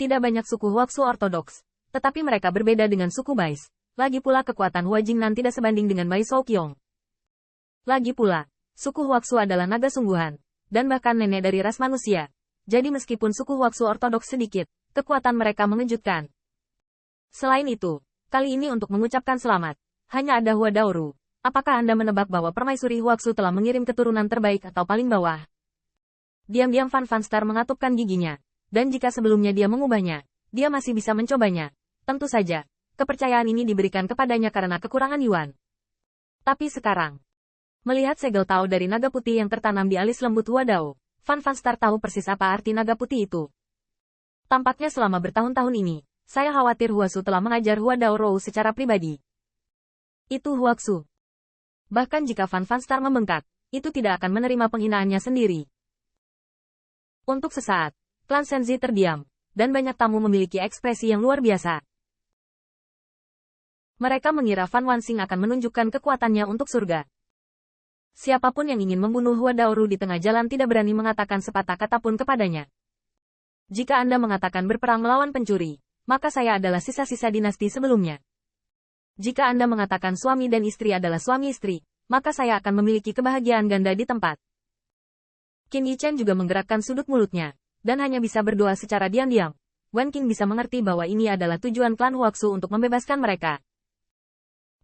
Tidak banyak suku Huaxu ortodoks, tetapi mereka berbeda dengan suku Bais. Lagi pula kekuatan Hua Jingnan tidak sebanding dengan Bai Shouqiong. Lagi pula, suku Huaxu adalah naga sungguhan, dan bahkan nenek dari ras manusia. Jadi meskipun suku Huaxu ortodoks sedikit, kekuatan mereka mengejutkan. Selain itu, kali ini untuk mengucapkan selamat, hanya ada Hua Daoru. Apakah Anda menebak bahwa permaisuri Huaxu telah mengirim keturunan terbaik atau paling bawah? Diam-diam Fan Fanstar mengatupkan giginya. Dan jika sebelumnya dia mengubahnya, dia masih bisa mencobanya. Tentu saja, kepercayaan ini diberikan kepadanya karena kekurangan Yuan. Tapi sekarang, melihat segel Tao dari naga putih yang tertanam di alis lembut Hua Dao, Fan Fanstar tahu persis apa arti naga putih itu. Tampaknya selama bertahun-tahun ini, saya khawatir Huaxu telah mengajar Hua Dao Rou secara pribadi. Itu Huaxu. Bahkan jika Fan Fanstar membengkak, itu tidak akan menerima penghinaannya sendiri. Untuk sesaat, klan Senzi terdiam, dan banyak tamu memiliki ekspresi yang luar biasa. Mereka mengira Fan Wanxing akan menunjukkan kekuatannya untuk surga. Siapapun yang ingin membunuh Hua Daoru di tengah jalan tidak berani mengatakan sepatah kata pun kepadanya. Jika Anda mengatakan berperang melawan pencuri, maka saya adalah sisa-sisa dinasti sebelumnya. Jika Anda mengatakan suami dan istri adalah suami istri, maka saya akan memiliki kebahagiaan ganda di tempat. Qin Yichen juga menggerakkan sudut mulutnya, dan hanya bisa berdoa secara diam-diam. Wen Qing bisa mengerti bahwa ini adalah tujuan klan Huaxu untuk membebaskan mereka.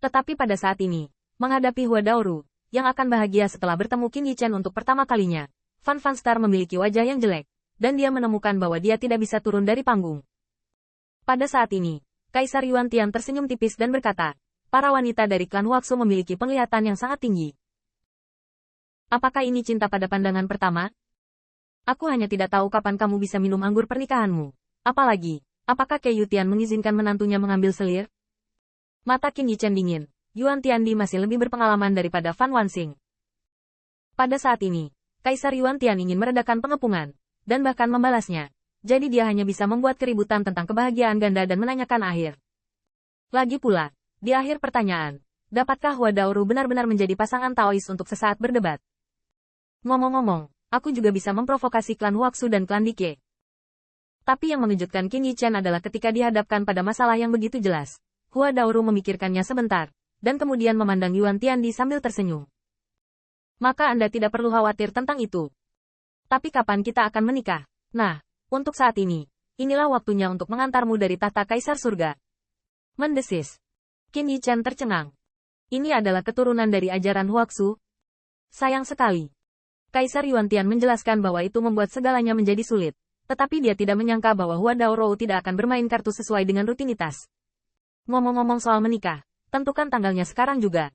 Tetapi pada saat ini, menghadapi Hua Daoru, yang akan bahagia setelah bertemu Qin Yichen untuk pertama kalinya, Fan Fanstar memiliki wajah yang jelek, dan dia menemukan bahwa dia tidak bisa turun dari panggung. Pada saat ini, Kaisar Yuan Tian tersenyum tipis dan berkata, para wanita dari klan Huaxu memiliki penglihatan yang sangat tinggi. Apakah ini cinta pada pandangan pertama? Aku hanya tidak tahu kapan kamu bisa minum anggur pernikahanmu. Apalagi, apakah Kei Yutian mengizinkan menantunya mengambil selir? Mata Qin Yichen dingin. Yuan Tiandi masih lebih berpengalaman daripada Fan Wanxing. Pada saat ini, Kaisar Yuan Tian ingin meredakan pengepungan, dan bahkan membalasnya. Jadi dia hanya bisa membuat keributan tentang kebahagiaan ganda dan menanyakan akhir. Lagi pula, di akhir pertanyaan, dapatkah Hua Daoru benar-benar menjadi pasangan Taois untuk sesaat berdebat? Ngomong-ngomong, aku juga bisa memprovokasi klan Huaxu dan klan Dike. Tapi yang mengejutkan Qin Yichen adalah ketika dihadapkan pada masalah yang begitu jelas. Hua Daoru memikirkannya sebentar, dan kemudian memandang Yuan Tiandi sambil tersenyum. Maka Anda tidak perlu khawatir tentang itu. Tapi kapan kita akan menikah? Nah, untuk saat ini, inilah waktunya untuk mengantarmu dari tahta Kaisar Surga. Mendesis. Qin Yichen tercengang. Ini adalah keturunan dari ajaran Huaxu. Sayang sekali. Kaisar Yuan Tian menjelaskan bahwa itu membuat segalanya menjadi sulit, tetapi dia tidak menyangka bahwa Hua Daoru tidak akan bermain kartu sesuai dengan rutinitas. Ngomong-ngomong soal menikah, tentukan tanggalnya sekarang juga.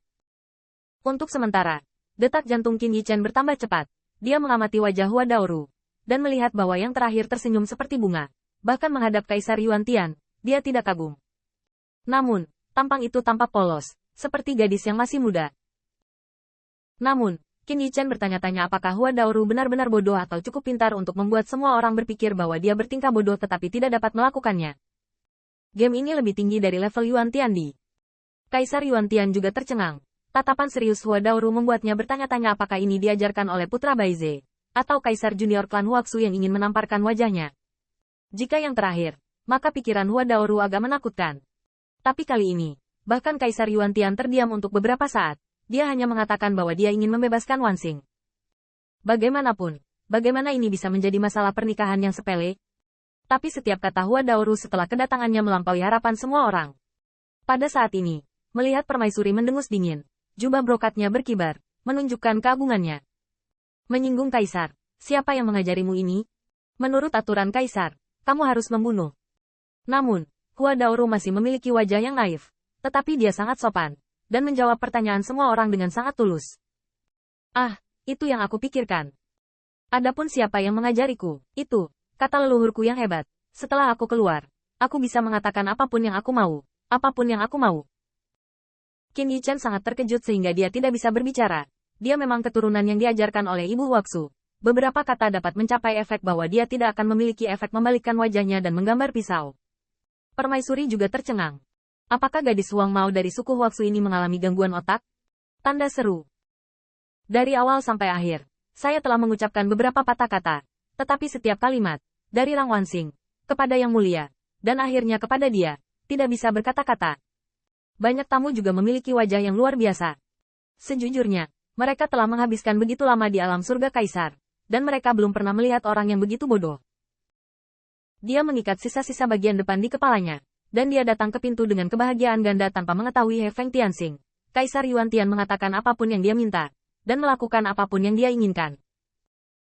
Untuk sementara, detak jantung Qin Yichen bertambah cepat. Dia mengamati wajah Hua Daoru, dan melihat bahwa yang terakhir tersenyum seperti bunga. Bahkan menghadap Kaisar Yuan Tian, dia tidak kagum. Namun, tampang itu tampak polos, seperti gadis yang masih muda. Namun, Qin Yichen bertanya-tanya apakah Hua Daoru benar-benar bodoh atau cukup pintar untuk membuat semua orang berpikir bahwa dia bertingkah bodoh tetapi tidak dapat melakukannya. Game ini lebih tinggi dari level Yuan Tiandi. Kaisar Yuan Tian juga tercengang. Tatapan serius Hua Daoru membuatnya bertanya-tanya apakah ini diajarkan oleh putra Baize, atau Kaisar Junior klan Huaxu yang ingin menamparkan wajahnya. Jika yang terakhir, maka pikiran Hua Daoru agak menakutkan. Tapi kali ini, bahkan Kaisar Yuan Tian terdiam untuk beberapa saat. Dia hanya mengatakan bahwa dia ingin membebaskan Wanxing. Bagaimanapun, bagaimana ini bisa menjadi masalah pernikahan yang sepele? Tapi setiap kata Hua Daoru setelah kedatangannya melampaui harapan semua orang. Pada saat ini, melihat permaisuri mendengus dingin, jubah brokatnya berkibar, menunjukkan keagungannya. Menyinggung Kaisar, siapa yang mengajarimu ini? Menurut aturan Kaisar, kamu harus membunuh. Namun, Hua Daoru masih memiliki wajah yang naif, tetapi dia sangat sopan, dan menjawab pertanyaan semua orang dengan sangat tulus. Ah, itu yang aku pikirkan. Adapun siapa yang mengajariku, itu, kata leluhurku yang hebat. Setelah aku keluar, aku bisa mengatakan apapun yang aku mau, apapun yang aku mau. Qin Yichen sangat terkejut sehingga dia tidak bisa berbicara. Dia memang keturunan yang diajarkan oleh Ibu Huaxu. Beberapa kata dapat mencapai efek bahwa dia tidak akan memiliki efek membalikkan wajahnya dan menggambar pisau. Permaisuri juga tercengang. Apakah gadis Huang Mao dari suku Huaxu ini mengalami gangguan otak? Tanda seru. Dari awal sampai akhir, saya telah mengucapkan beberapa patah kata. Tetapi setiap kalimat, dari Rang Wanxing, kepada Yang Mulia, dan akhirnya kepada dia, tidak bisa berkata-kata. Banyak tamu juga memiliki wajah yang luar biasa. Sejujurnya, mereka telah menghabiskan begitu lama di alam surga Kaisar, dan mereka belum pernah melihat orang yang begitu bodoh. Dia mengikat sisa-sisa bagian depan di kepalanya, dan dia datang ke pintu dengan kebahagiaan ganda tanpa mengetahui He Feng Tianxing. Kaisar Yuan Tian mengatakan apapun yang dia minta, dan melakukan apapun yang dia inginkan.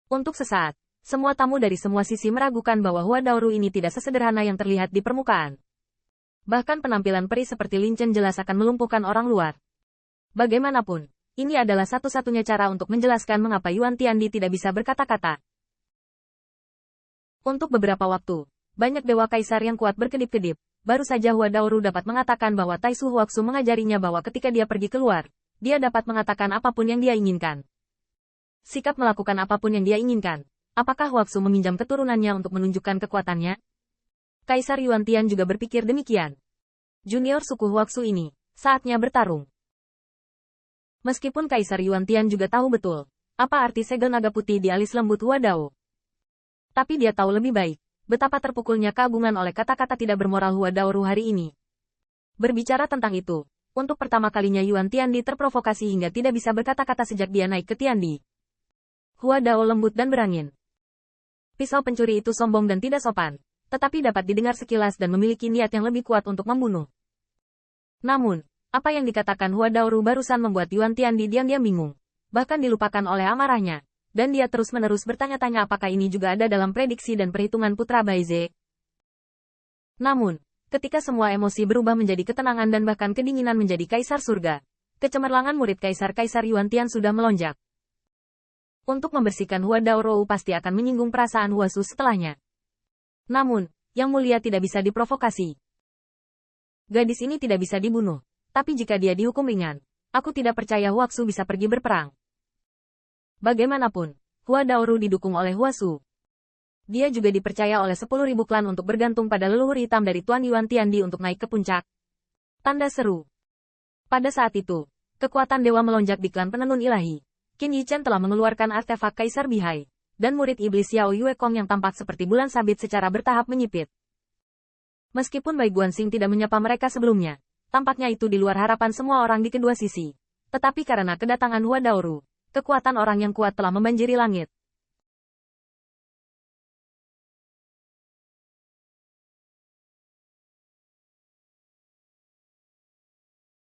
Untuk sesaat, semua tamu dari semua sisi meragukan bahwa Hua Daoru ini tidak sesederhana yang terlihat di permukaan. Bahkan penampilan peri seperti Lin Chen jelas akan melumpuhkan orang luar. Bagaimanapun, ini adalah satu-satunya cara untuk menjelaskan mengapa Yuan Tiandi tidak bisa berkata-kata. Untuk beberapa waktu, banyak dewa kaisar yang kuat berkedip-kedip. Baru saja Hua Daoru dapat mengatakan bahwa Tai Su Huaxu mengajarinya bahwa ketika dia pergi keluar, dia dapat mengatakan apapun yang dia inginkan. Sikap melakukan apapun yang dia inginkan. Apakah Huaxu meminjam keturunannya untuk menunjukkan kekuatannya? Kaisar Yuan Tian juga berpikir demikian. Junior suku Huaxu ini, saatnya bertarung. Meskipun Kaisar Yuan Tian juga tahu betul, apa arti segel naga putih di alis lembut Hua Dao. Tapi dia tahu lebih baik, betapa terpukulnya keagungan oleh kata-kata tidak bermoral Hua Daoru hari ini. Berbicara tentang itu, untuk pertama kalinya Yuan Tiandi terprovokasi hingga tidak bisa berkata-kata sejak dia naik ke Tiandi. Hua Dao lembut dan berangin. Pisau pencuri itu sombong dan tidak sopan, tetapi dapat didengar sekilas dan memiliki niat yang lebih kuat untuk membunuh. Namun, apa yang dikatakan Hua Daoru barusan membuat Yuan Tiandi diam-diam bingung, bahkan dilupakan oleh amarahnya, dan dia terus-menerus bertanya-tanya apakah ini juga ada dalam prediksi dan perhitungan Putra Baize. Namun, ketika semua emosi berubah menjadi ketenangan dan bahkan kedinginan menjadi Kaisar Surga, kecemerlangan murid Kaisar Yuan Tian sudah melonjak. Untuk membersihkan Hua Daoru pasti akan menyinggung perasaan Huasu setelahnya. Namun, Yang Mulia tidak bisa diprovokasi. Gadis ini tidak bisa dibunuh, tapi jika dia dihukum ringan, aku tidak percaya Huasu bisa pergi berperang. Bagaimanapun, Hua Daoru didukung oleh Huasu. Dia juga dipercaya oleh 10.000 klan untuk bergantung pada leluhur hitam dari Tuan Yuan Tiandi untuk naik ke puncak. Tanda seru. Pada saat itu, kekuatan dewa melonjak di klan penenun ilahi. Qin Yichen telah mengeluarkan artefak Kaisar Bihai, dan murid iblis Xiao Yue Kong yang tampak seperti bulan sabit secara bertahap menyipit. Meskipun Bai Guanxing tidak menyapa mereka sebelumnya, tampaknya itu di luar harapan semua orang di kedua sisi. Tetapi karena kedatangan Hua Daoru, kekuatan orang yang kuat telah membanjiri langit.